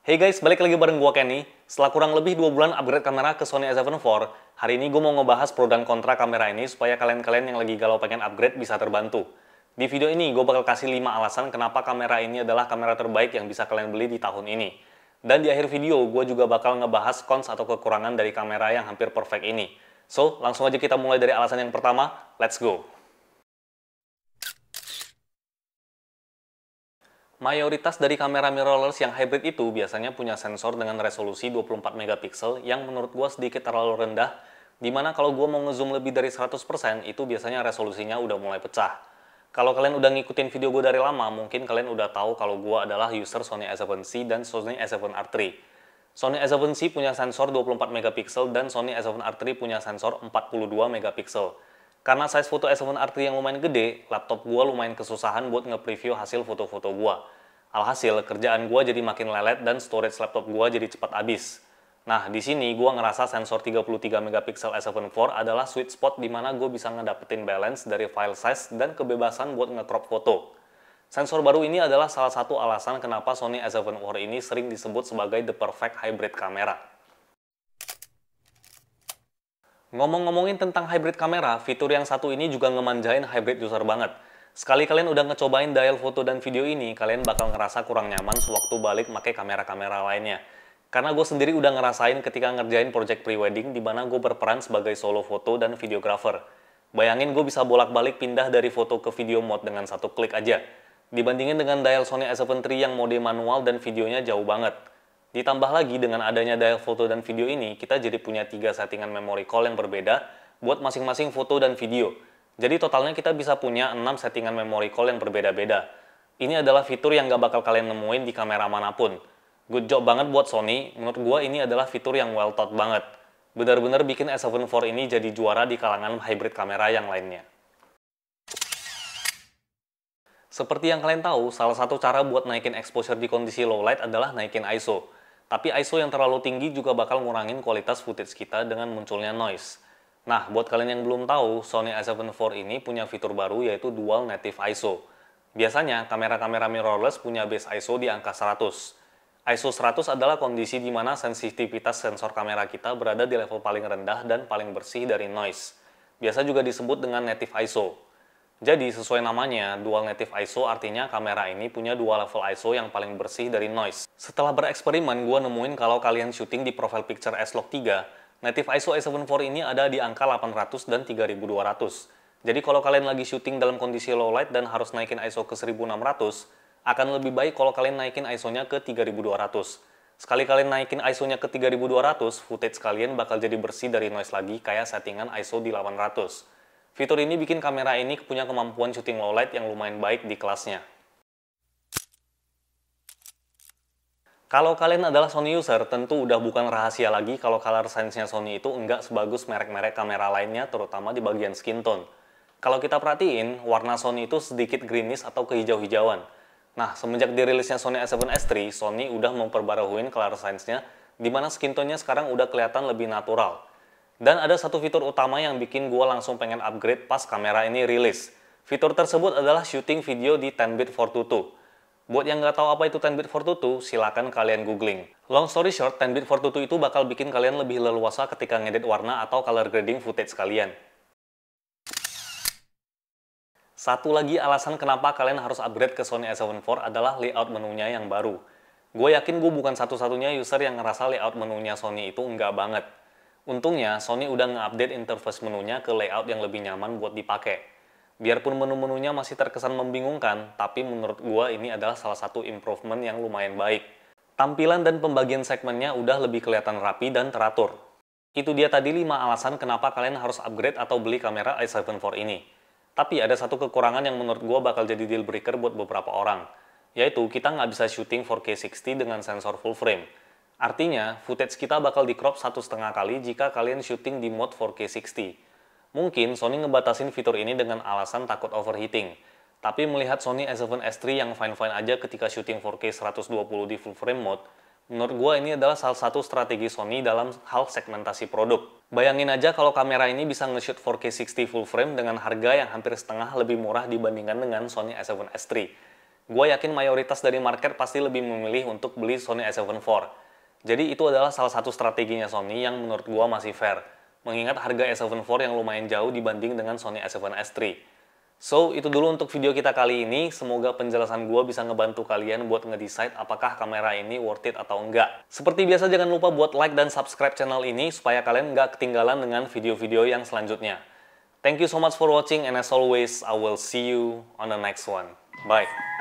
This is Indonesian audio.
Hey guys, balik lagi bareng gua Kenny. Setelah kurang lebih 2 bulan upgrade kamera ke Sony A7 IV, hari ini gue mau ngebahas pro dan kontra kamera ini supaya kalian-kalian yang lagi galau pengen upgrade bisa terbantu. Di video ini gue bakal kasih 5 alasan kenapa kamera ini adalah kamera terbaik yang bisa kalian beli di tahun ini. Dan di akhir video gue juga bakal ngebahas cons atau kekurangan dari kamera yang hampir perfect ini. So, langsung aja kita mulai dari alasan yang pertama, let's go! Mayoritas dari kamera mirrorless yang hybrid itu biasanya punya sensor dengan resolusi 24 megapiksel yang menurut gua sedikit terlalu rendah, dimana kalau gua mau ngezoom lebih dari 100% itu biasanya resolusinya udah mulai pecah. Kalau kalian udah ngikutin video gua dari lama, mungkin kalian udah tahu kalau gua adalah user Sony A7C dan Sony A7R3. Sony A7C punya sensor 24 megapiksel dan Sony A7R3 punya sensor 42 megapiksel. Karena size foto A7R3 yang lumayan gede, laptop gua lumayan kesusahan buat nge-preview hasil foto-foto gua. Alhasil, kerjaan gua jadi makin lelet dan storage laptop gua jadi cepat habis. Nah, di sini gua ngerasa sensor 33 megapiksel A7 IV adalah sweet spot di mana gua bisa ngedapetin balance dari file size dan kebebasan buat nge-crop foto. Sensor baru ini adalah salah satu alasan kenapa Sony A7 IV ini sering disebut sebagai the perfect hybrid camera. Ngomong-ngomongin tentang hybrid kamera, fitur yang satu ini juga ngemanjain hybrid user banget. Sekali kalian udah ngecobain dial foto dan video ini, kalian bakal ngerasa kurang nyaman sewaktu balik pakai kamera-kamera lainnya. Karena gue sendiri udah ngerasain ketika ngerjain project pre-wedding di mana gue berperan sebagai solo foto dan videographer. Bayangin gue bisa bolak-balik pindah dari foto ke video mode dengan satu klik aja. Dibandingin dengan dial Sony A7 III yang mode manual dan videonya jauh banget. Ditambah lagi dengan adanya dial foto dan video ini, kita jadi punya 3 settingan memory call yang berbeda buat masing-masing foto dan video. Jadi totalnya kita bisa punya 6 settingan memory call yang berbeda-beda. Ini adalah fitur yang gak bakal kalian nemuin di kamera manapun. Good job banget buat Sony, menurut gua ini adalah fitur yang well thought banget. Benar-benar bikin A7 IV ini jadi juara di kalangan hybrid kamera yang lainnya. Seperti yang kalian tahu, salah satu cara buat naikin exposure di kondisi low light adalah naikin ISO. Tapi ISO yang terlalu tinggi juga bakal ngurangin kualitas footage kita dengan munculnya noise. Nah, buat kalian yang belum tahu, Sony A7 IV ini punya fitur baru yaitu Dual Native ISO. Biasanya, kamera-kamera mirrorless punya base ISO di angka 100. ISO 100 adalah kondisi di mana sensitivitas sensor kamera kita berada di level paling rendah dan paling bersih dari noise. Biasa juga disebut dengan Native ISO. Jadi, sesuai namanya, Dual Native ISO artinya kamera ini punya 2 level ISO yang paling bersih dari noise. Setelah bereksperimen, gue nemuin kalau kalian syuting di profile picture S-Log 3, Native ISO A7 IV ini ada di angka 800 dan 3200. Jadi kalau kalian lagi syuting dalam kondisi low light dan harus naikin ISO ke 1600, akan lebih baik kalau kalian naikin ISO-nya ke 3200. Sekali kalian naikin ISO-nya ke 3200, footage kalian bakal jadi bersih dari noise lagi kayak settingan ISO di 800. Fitur ini bikin kamera ini punya kemampuan syuting low light yang lumayan baik di kelasnya. Kalau kalian adalah Sony user, tentu udah bukan rahasia lagi kalau color sense-nya Sony itu enggak sebagus merek-merek kamera lainnya, terutama di bagian skin tone. Kalau kita perhatiin, warna Sony itu sedikit greenish atau kehijau-hijauan. Nah, semenjak dirilisnya Sony A7S III, Sony udah memperbaruin color sense-nya, di mana skin tone-nya sekarang udah kelihatan lebih natural. Dan ada satu fitur utama yang bikin gue langsung pengen upgrade pas kamera ini rilis. Fitur tersebut adalah shooting video di 10-bit 422. Buat yang nggak tahu apa itu 10-bit 422, silakan kalian googling. Long story short, 10-bit 422 itu bakal bikin kalian lebih leluasa ketika ngedit warna atau color grading footage kalian. Satu lagi alasan kenapa kalian harus upgrade ke Sony A7 IV adalah layout menunya yang baru. Gue yakin gue bukan satu-satunya user yang ngerasa layout menunya Sony itu enggak banget. Untungnya, Sony udah nge-update interface menunya ke layout yang lebih nyaman buat dipakai. Biarpun menu-menunya masih terkesan membingungkan, tapi menurut gua ini adalah salah satu improvement yang lumayan baik. Tampilan dan pembagian segmennya udah lebih kelihatan rapi dan teratur. Itu dia tadi 5 alasan kenapa kalian harus upgrade atau beli kamera A7 IV ini. Tapi ada satu kekurangan yang menurut gua bakal jadi deal breaker buat beberapa orang, yaitu kita nggak bisa syuting 4K 60 dengan sensor full frame. Artinya, footage kita bakal di-crop 1,5 kali jika kalian syuting di mode 4K 60. Mungkin Sony ngebatasin fitur ini dengan alasan takut overheating. Tapi melihat Sony A7S III yang fine-fine aja ketika syuting 4K 120 di full frame mode, menurut gue ini adalah salah satu strategi Sony dalam hal segmentasi produk. Bayangin aja kalau kamera ini bisa nge-shoot 4K 60 full frame dengan harga yang hampir setengah lebih murah dibandingkan dengan Sony A7S III. Gue yakin mayoritas dari market pasti lebih memilih untuk beli Sony A7 IV. Jadi itu adalah salah satu strateginya Sony yang menurut gue masih fair, mengingat harga A7 IV yang lumayan jauh dibanding dengan Sony A7S III. So, itu dulu untuk video kita kali ini. Semoga penjelasan gue bisa ngebantu kalian buat ngedecide apakah kamera ini worth it atau enggak. Seperti biasa, jangan lupa buat like dan subscribe channel ini supaya kalian nggak ketinggalan dengan video-video yang selanjutnya. Thank you so much for watching, and as always, I will see you on the next one. Bye!